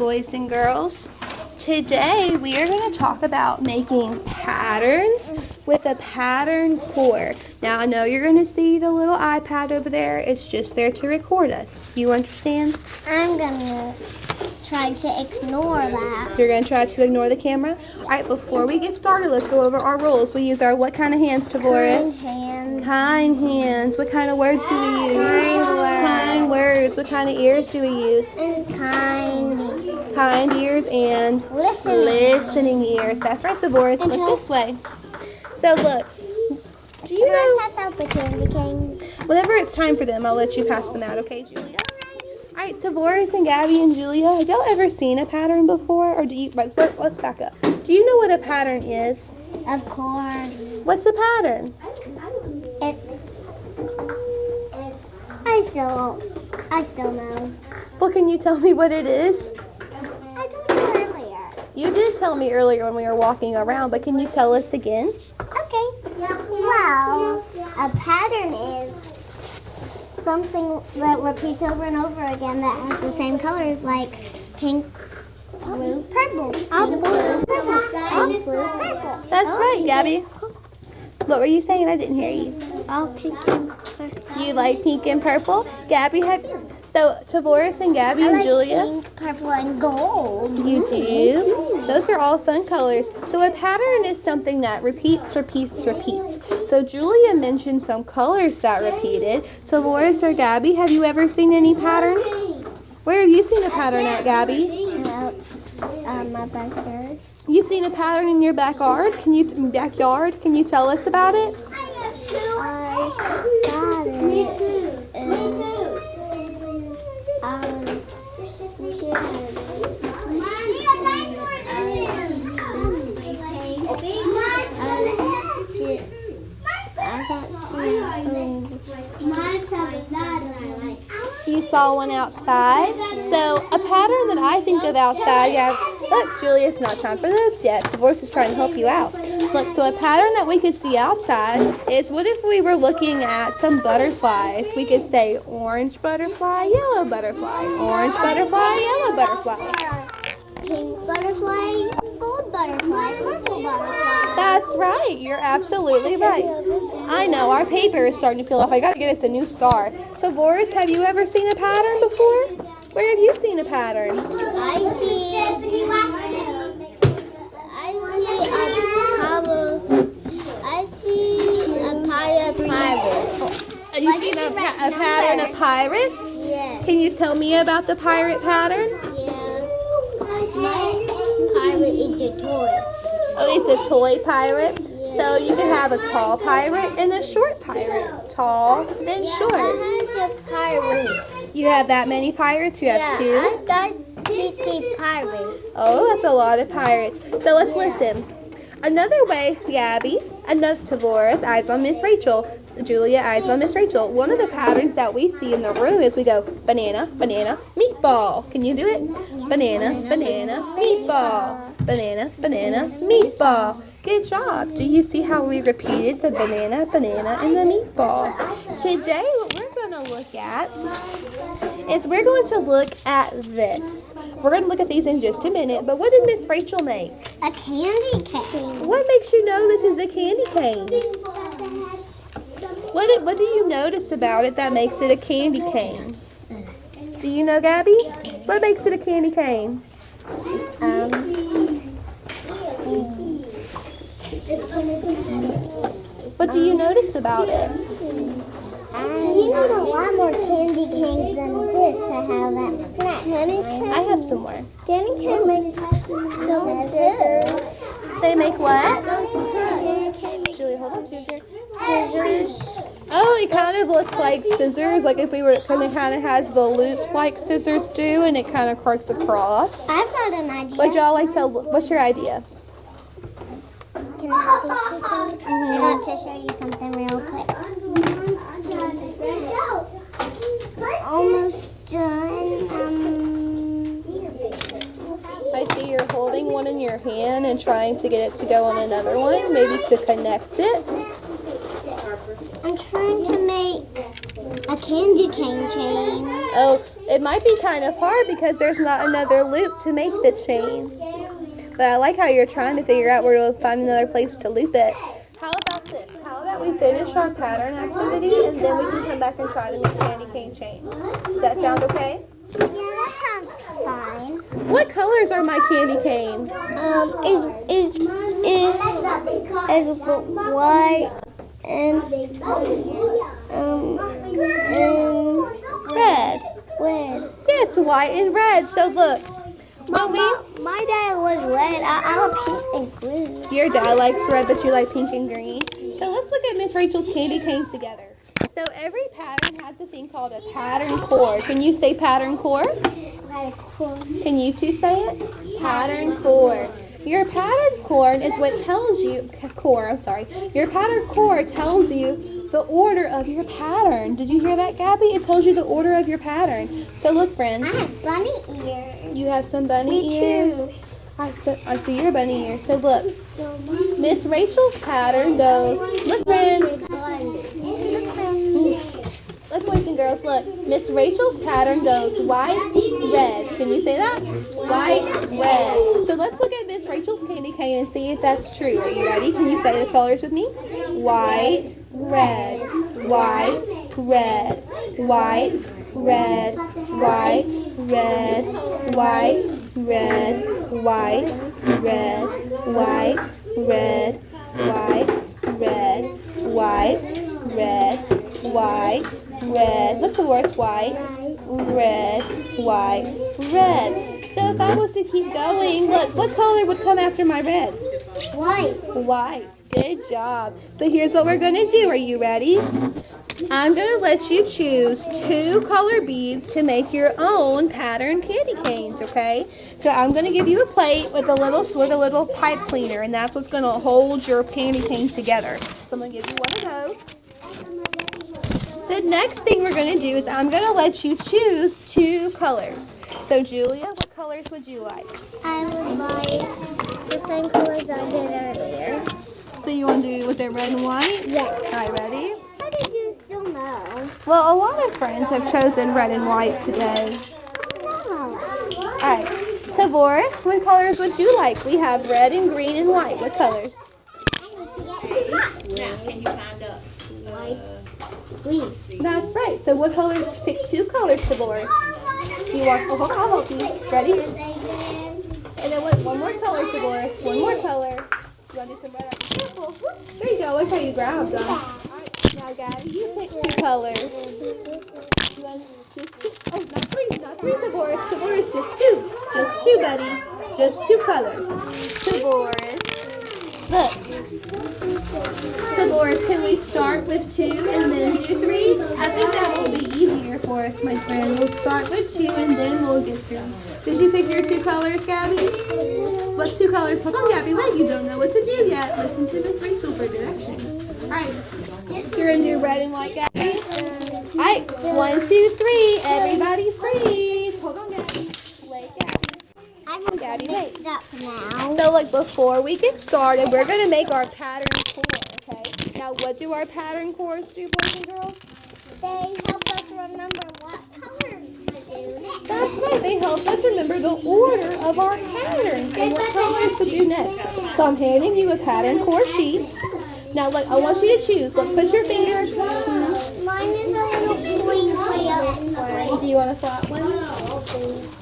boys and girls. Today we are going to talk about making patterns with a pattern core. Now I know you're going to see the little iPad over there. It's just there to record us. You understand? I'm going to try to ignore that. You're going to try to ignore the camera? Alright, before we get started, let's go over our rules. We use our what kind of hands, Tavoris? Kind hands. Kind hands. What kind of words do we use? Kind words. Kind words. What kind of ears do we use? Kind ears and listening ears. That's right, Tavoris. Look this way. So look, do you Can know? I pass out the candy canes? Whenever it's time for them, I'll let you pass them out, okay, Julia? All right, Tavoris and Gabby and Julia, have y'all ever seen a pattern before? Or do you? Let's back up. Do you know what a pattern is? Of course. What's a pattern? I still know. Well, can you tell me what it is? I told you earlier. You did tell me earlier when we were walking around, but can you tell us again? Okay. Well, a pattern is something that repeats over and over again that has the same colors, like pink, blue, purple. Blue, purple. Blue, purple. That's right, Gabby. What were you saying? I didn't hear you. All pink and purple. You like pink and purple? Gabby, so Tavoris and Gabby and Julia? Pink, purple, and gold. You do? Those are all fun colors. So a pattern is something that repeats. So Julia mentioned some colors that repeated. Tavoris or Gabby, have you ever seen any patterns? Where have you seen a pattern at, Gabby? My backyard. You've seen a pattern in your backyard? Can you tell us about it? I got it. Me too. You saw one outside. So a pattern that I think of outside, look, Julia, it's not time for this yet. The voice is trying to help you out. Look, so a pattern that we could see outside is, what if we were looking at some butterflies? We could say orange butterfly, yellow butterfly, orange butterfly, yellow butterfly. Pink butterfly, gold butterfly, purple butterfly. That's right. You're absolutely right. I know. Our paper is starting to peel off. I got to get us a new star. So, Boris, have you ever seen a pattern before? Where have you seen a pattern? I see a pile of pirates. You seen a pattern of pirates? Yeah. Can you tell me about the pirate pattern? Yeah. My pirate is a toy. Oh, it's a toy pirate? So you can have a tall pirate and a short pirate. Tall, then short. I have a pirate. You have that many pirates? You have two? I got 50 pirates. Oh, that's a lot of pirates. So let's listen. Another way, Gabby, Tavoris, eyes on Miss Rachel. Julia, eyes on Miss Rachel. One of the patterns that we see in the room is we go banana, banana, meatball. Can you do it? Banana, banana, meatball. Banana, banana, meatball. Good job. Do you see how we repeated the banana, banana, and the meatball? Today, what we're going to look at is we're going to look at this. We're going to look at these in just a minute, but what did Miss Rachel make? A candy cane. What makes you know this is a candy cane? What do you notice about it that makes it a candy cane? Do you know, Gabby? What makes it a candy cane? What do you notice about it? You need a lot more candy canes than this to have that. I have some more. Candy cane make scissors. They make what? Candy cane make Julie, hold on. scissors. Oh, it kind of looks like scissors, like if we were, because it kind of has the loops like scissors do, and it kind of cracks across. I've got an idea. Would y'all like to, what's your idea? Can I help you with I got to show you something real quick. Almost done. I see you're holding one in your hand and trying to get it to go on another one, maybe to connect it. I'm trying to make a candy cane chain. Oh, It might be kind of hard because there's not another loop to make the chain. But I like how you're trying to figure out where to find another place to loop it. How about this? How about we finish our pattern activity and then we can come back and try to make candy cane chains? Does that sound okay? Yeah, that sounds fine. What colors are my candy cane? Is white and Red. red. Yeah, it's white and red. So look, My dad was red. I was pink and green. your dad likes red, but you like pink and green. So let's look at Miss Rachel's candy canes together. So every pattern has a thing called a pattern core. Can you say pattern core? Can you two say it? Pattern core. Your pattern core is what tells you, your pattern core tells you the order of your pattern. Did you hear that, Gabby? It tells you the order of your pattern. So look, friends. I have bunny ears. You have some bunny Me ears? too. I see your bunny ears. So look, Miss Rachel's pattern goes, look, friends. Look, boys and girls, look. Miss Rachel's pattern goes white, red. Can you say that? White, red. So let's look at Miss Rachel's candy cane and see if that's true. Are you ready? Can you say the colors with me? White, red, white, red, white, red, white, red, white, red, white, red, white, red, white, red, white, red, white, red. Look towards white, red, white, red. So if I was to keep going, look, what color would come after my red? White. White. Good job. So here's what we're going to do. Are you ready? I'm going to let you choose 2 color beads to make your own pattern candy canes, okay? So I'm going to give you a plate with a little pipe cleaner, and that's what's going to hold your candy canes together. So I'm going to give you one of those. The next thing we're going to do is I'm going to let you choose 2 colors. So Julia, what colors would you like? I would like the same colors I did earlier. So you want to do with it red and white? Yes. All right, ready? How did you still know? Well, a lot of friends have chosen red and white today. No. All right. Tavoris, what colors would you like? We have red and green and white. What colors? Now, can you find a Green. That's right. So what colors? Pick 2 colors, Tavoris. You want? Oh, I'll help you. Ready? And then one more color, Tavoris. One more color. You want to do some red? Careful. There you go. Look how you grabbed them. All right. Now, Gabby, you pick 2 colors. You want just 2? Oh, not 3. Not 3, Tavoris. Tavoris, just 2. Just 2, buddy. Just 2 colors. Tavoris. Look. Tavoris, can we start with 2 and then do 3? I think that will be easier for us, my friend. We'll start with 2 and then we'll get 3. Did you pick your 2 colors, Gabby? What's 2 colors? Hold on, Gabby. Wait, you don't know what to do yet. Listen to Miss Rachel for directions. Alright. You're going to do red and white, Gabby? Alright. 1, 2, 3. Everybody freeze. Hold on, Gabby. Wait, Gabby. I'm Gabby, mixed up now. So, like, before we get started, we're going to make our pattern core, okay? Now, what do our pattern cores do, boys and girls? They help us remember what colors to do next. That's right. They help us remember the order of our patterns and what colors to do next. So, I'm handing you a pattern core sheet. Now, look, I want you to choose. Look, put your fingers. Mine is a little point way up. Do you want a flat one?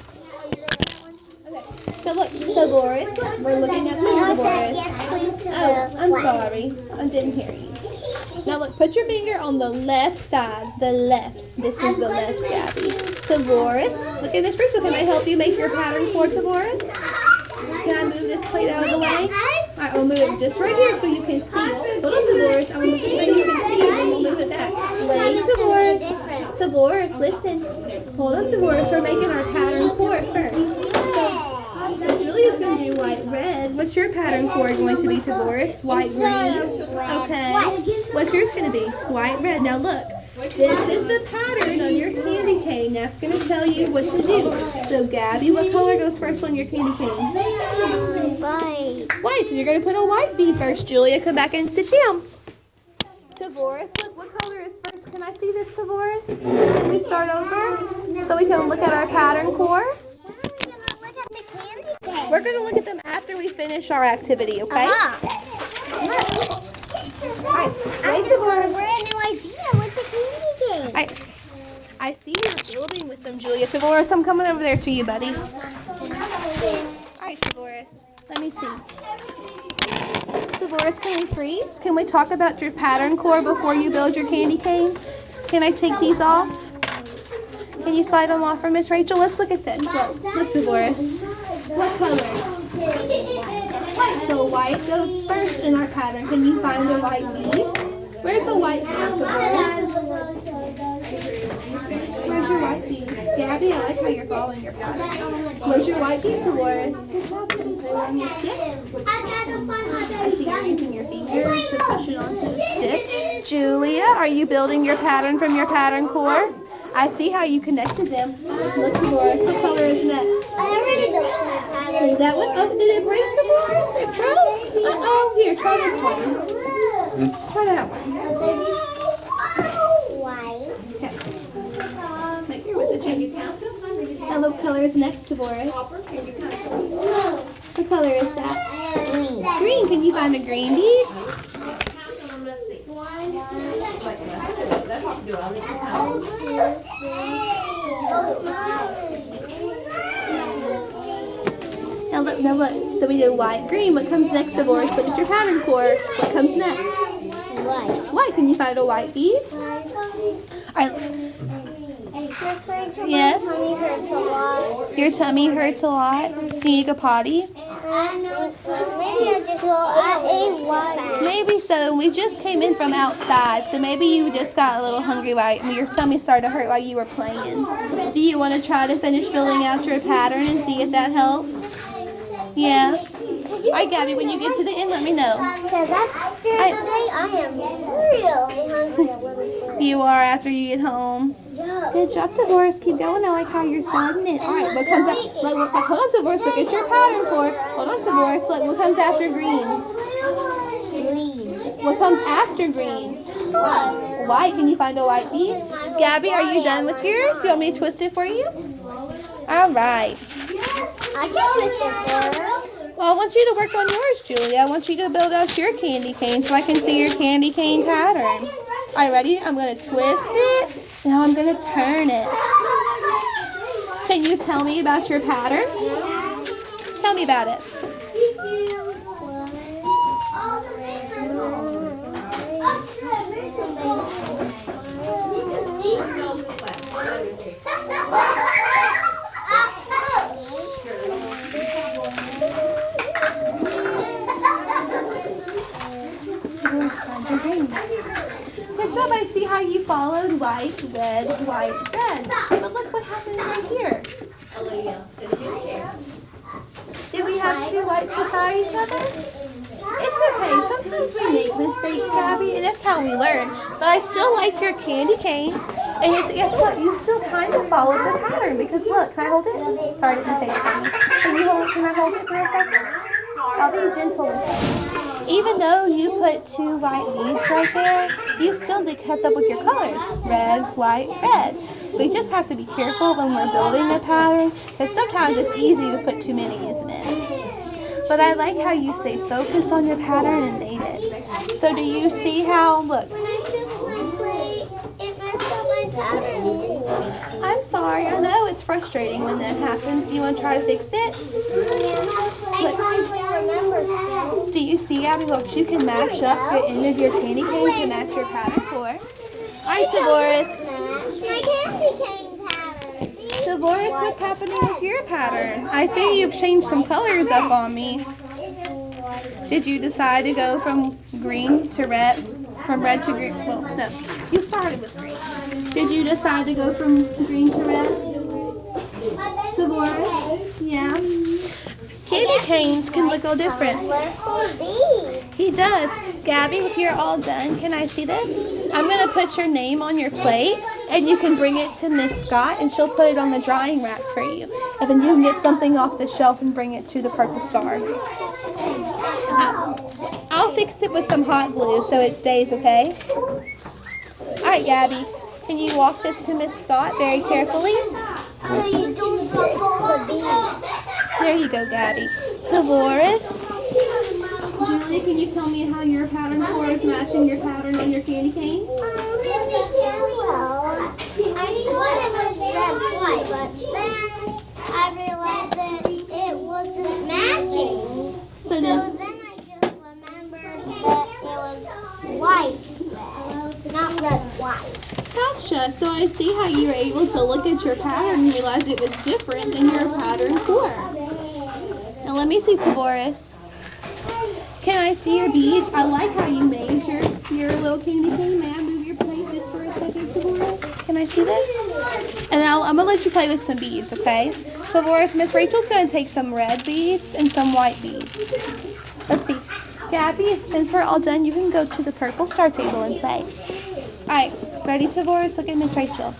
So look, Boris, we're looking at I you, said Boris. yes, please to Oh, I'm the sorry. I didn't hear you. Now look, put your finger on the left side. The left. This is the left, Gabby. Boris, look at this Rachel. Can I help you make your pattern for Boris? Can I move this plate out of the way? Alright, I'll move this right here so you can see. Hold on, Boris. I'm going to move it so you can see, and then we'll move it back. Wait, Boris. Boris, listen. Hold on, Boris. We're making our pattern for it first. So Julia's going to do white, red. What's your pattern core going to be, Boris? White, green? Okay. What's yours going to be? White, red. Now look. This is the pattern of your candy cane. That's going to tell you what to do. So, Gabby, what color goes first on your candy cane? White. White. So, you're going to put a white bead first. Julia, come back and sit down. Tavoris, look, what color is first? Can I see this, Tavoris? Can we start over so we can look at our pattern core? We're going to look at them after we finish our activity, okay? Look. Alright, I just got a brand new idea with the candy cane. I see you're building with them, Julia. Tavoris, I'm coming over there to you, buddy. Alright, Tavoris, let me see. Tavoris, can we freeze? Can we talk about your pattern core before you build your candy cane? Can I take these off? Can you slide them off for Miss Rachel? Let's look at this. Look, Tavoris. What color? White. So white goes first in our pattern. Can you find the white bead? Where's the white bead, Tavoris? Where's your white bead? Gabby, I like how you're following your pattern. Where's your white bead, Tavoris? Good job. Can you put it on your stick? I see you're using your fingers to push it onto the stick. Julia, are you building your pattern from your pattern core? I see how you connected them. Look, Tavoris, what color is next? I already built my pattern. That one? Oh, did it break, Tavoris? It broke? Uh-oh. Here, try this one. Try that one. White. Okay. Make your wizard. Can you count them? Now what color is next, Tavoris? What color is that? Green. Green. Can you find a green bead? Now look. So we did white, green. What comes next, Tavoris? Look at your pattern core. What comes next? White. White. Can you find a white bead? Alright. Yes. My tummy hurts a lot. Your tummy hurts a lot. Do you need to go potty? Maybe I just ate white. Maybe so. We just came in from outside, so maybe you just got a little hungry while your tummy started to hurt while you were playing. Do you want to try to finish building out your pattern and see if that helps? Yeah. Alright, Gabby, when you get to the end, let me know. Because after the day, I am really hungry. You are after you get home. Yeah. Good job, Tavoris. Keep going. I like how you're sliding it. All right, what comes after? Hold on, Tavoris. Look at your pattern core. Hold on, Tavoris. Look, what comes after green? Green. What comes after green? White. Can you find a white bead? Gabby, are you done with yours? Do you want me to twist it for you? All right. I can twist it for her. Well, I want you to work on yours, Julia. I want you to build out your candy cane so I can see your candy cane pattern. All right, ready? I'm going to twist it. Now I'm going to turn it. Can you tell me about your pattern? Tell me about it. Good job. I see how you followed white, red, white, red. But look what happened right here. Did we have two whites beside each other? It's okay. Sometimes we make mistakes, Gabby, and that's how we learn. But I still like your candy cane. And guess what? You still kind of followed the pattern because look, can I hold it? Sorry, I didn't say it for me. Can I hold it for a second? I'll be gentle with it. Even though you put two white beads right there, you still kept up with your colors. Red, white, red. We just have to be careful when we're building a pattern because sometimes it's easy to put too many, isn't it? But I like how you stay focused on your pattern and made it. So do you see how, look. When I shook my plate, it messed up my pattern. I'm sorry, I know it's frustrating when that happens. You want to try to fix it? I totally remember that. Do you see, Abby, what you can match up the end of your candy cane to match your pattern for? Alright, Tavoris. My candy cane pattern. Tavoris, what's happening with your pattern? I see you've changed some colors up on me. Did you decide to go from green to red? From red to green? Well, no. You started with green. Did you decide to go from green to red? Tavoris? Yeah. Candy canes can look all different. He does. Gabby, if you're all done, can I see this? I'm going to put your name on your plate, and you can bring it to Miss Scott, and she'll put it on the drying rack for you. And then you can get something off the shelf and bring it to the Purple Star. I'll fix it with some hot glue so it stays, okay? right, Gabby. Can you walk this to Miss Scott very carefully? You don't the beads. There you go, Gabby. Tavoris. Julie, can you tell me how your pattern core is matching your pattern and your candy cane? Well, I thought it was red white, but then I realized that it wasn't matching. So then I just remembered that it was white red, not red white. Gotcha. So I see how you were able to look at your pattern and realize it was different than your pattern core. Now let me see, Tavoris. Can I see your beads? I like how you made your little candy cane. May I move your plate just for a second, Tavoris? Can I see this? And I'm going to let you play with some beads, okay? Tavoris, Miss Rachel's going to take some red beads and some white beads. Let's see. Gabby, since we're all done, you can go to the purple star table and play. Alright, ready, Tavoris? Look at Miss Rachel.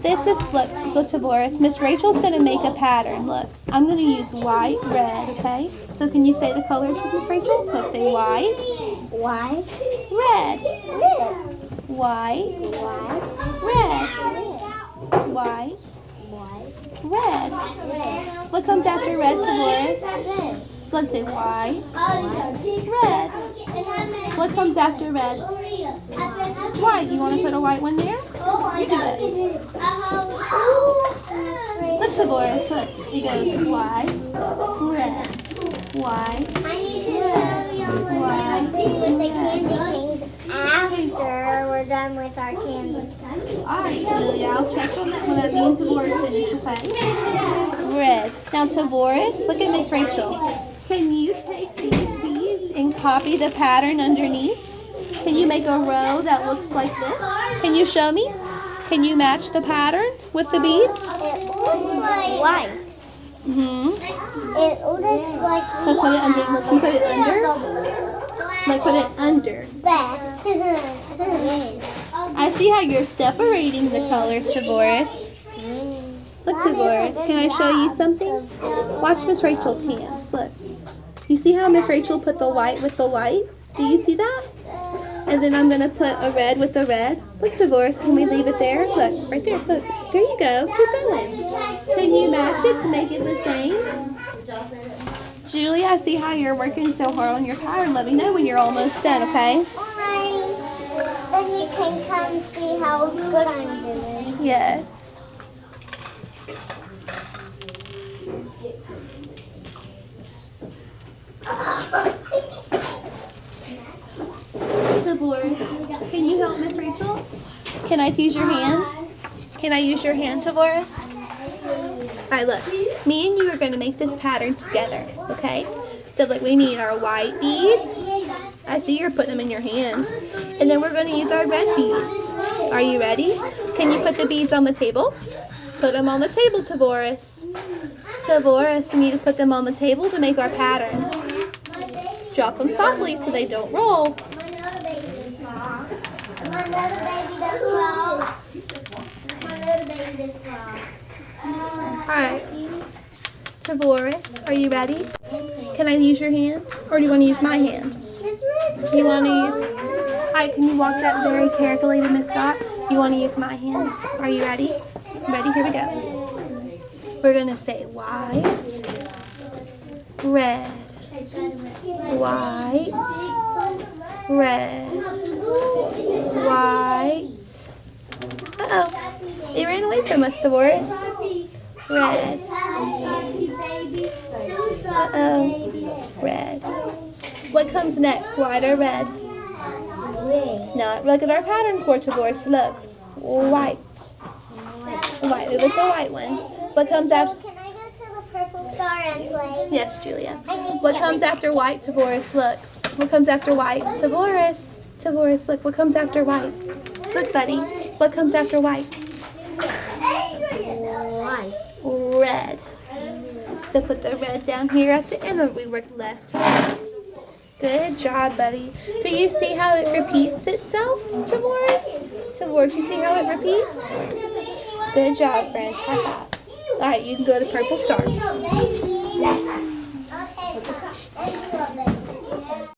This is, look, Tavoris. Miss Rachel's going to make a pattern. Look, I'm going to use white, red, okay? So can you say the colors with Miss Rachel? So say white, White, red, red, white, white, red, white, white, red. red. What comes after red, Tavoris? Red. Let's say white, red. What comes after red? White. You want to put a white one there? You do it. Look, Tavoris. Look. He goes white, red, white. I need to show you one thing with the candy cane after we're done with our candy. Alright, Julia, I'll check on that when I mean Tavoris finish, okay? Red. Now, Tavoris, look at Miss Rachel. Can you take these beads and copy the pattern underneath? Can you make a row that looks like this? Can you show me? Can you match the pattern with the beads? It looks like white. It looks like Let's put it under. Let's put it under. Let's put it under. back. I see how you're separating the colors, Tavoris. Look, Tavoris, can I show you something? Watch Miss Rachel's hands. Look. You see how Miss Rachel put the white with the white? Do you see that? And then I'm going to put a red with the red. Look, Tavoris, can we leave it there? Look, right there. Look. There you go. Keep going. Can you match it to make it the same? Julie, I see how you're working so hard on your pattern. Let me know when you're almost done, okay? Alrighty. Then you can come see how good I'm doing. Yes. Tavoris, can you help Miss Rachel? Can I use your hand? Can I use your hand, Tavoris? Alright, look. Me and you are going to make this pattern together, okay? So, like, we need our white beads. I see you're putting them in your hand. And then we're going to use our red beads. Are you ready? Can you put the beads on the table? Put them on the table, Tavoris. Tavoris, we need to put them on the table to make our pattern. Drop them softly so they don't roll. Alright. Tavoris, are you ready? Can I use your hand? Or do you want to use my hand? You want to use... Alright, can you walk that very carefully to Miss Scott? You want to use my hand? Are you ready? Ready? Here we go. We're going to say white, red, white, red, white. Uh-oh. It ran away from us, Tavoris. Red. Uh-oh. Red. What comes next, white or red? No, look at our pattern core, Tavoris. Look. White. White. It was the white one. What comes after? Can I go to the purple star and play? Yes, Julia. What comes after white, Tavoris? Look. What comes after white? Tavoris. Tavoris, look. What comes after white? Look, buddy. What comes after white? White. Red. So put the red down here at the end, and we work left. Good job, buddy. Do you see how it repeats itself, Tavoris? Tavoris, you see how it repeats? Good job, friends. High five. All right, you can go to Purple Star.